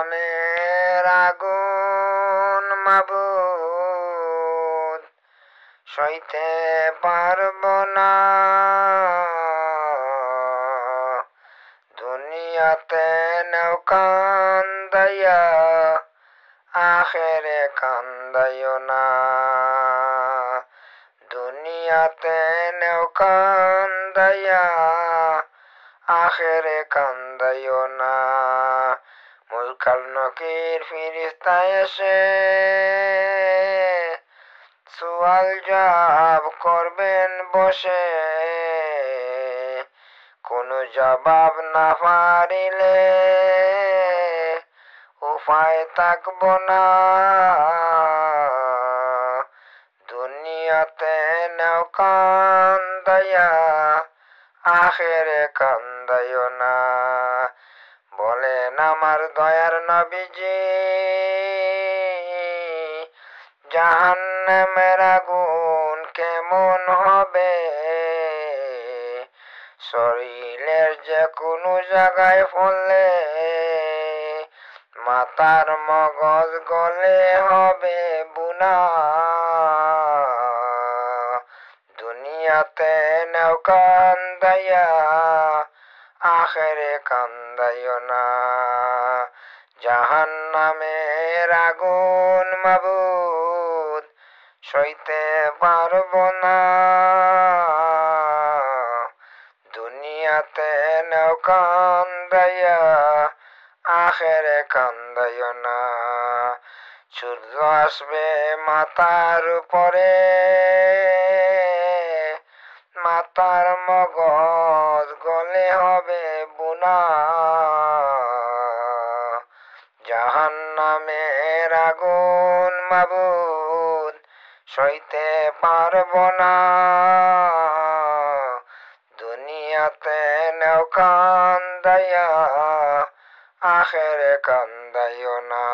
জাহান্নামের আগুন মাবুদ সইতে পারব না। দুনিয়াতে নেও কান্দাইয়া, আখেরে কান্দাইও না। দুনিয়াতে নেও কান্দাইয়া, আখেরে কান্দাইও না। মুলকাল নকির ফিরিস্তা এসে সুয়াল জবাব করবেন বসে। কোনো জবাব না পারিলে উপায় থাকব না। দুনিয়াতে নেও কান্দাইয়া, আখেরে কান্দাইও না। বলেন আমার দয়ার নবীজি, জাহান্নামের আগুন কেমন হবে? শরীরের যে কোনো জায়গায় পড়লে মাথার মগজ গলে হবে বুনা। দুনিয়াতে নেও কান্দাইয়া, আখেরে কান্দাইও না। জাহান্নামের আগুন মাবুদ সইতে পারব না। দুনিয়াতে নেও কান্দাইয়া, আখেরে কান্দাইও না। সূর্য আসবে মাথার উপরে, মাথার মগজ গলে হবে বুনা। জাহান্নামের আগুন মাবুদ সইতে পারব না। দুনিয়াতে নেও কান্দাইয়া, আখেরে কান্দাইও না।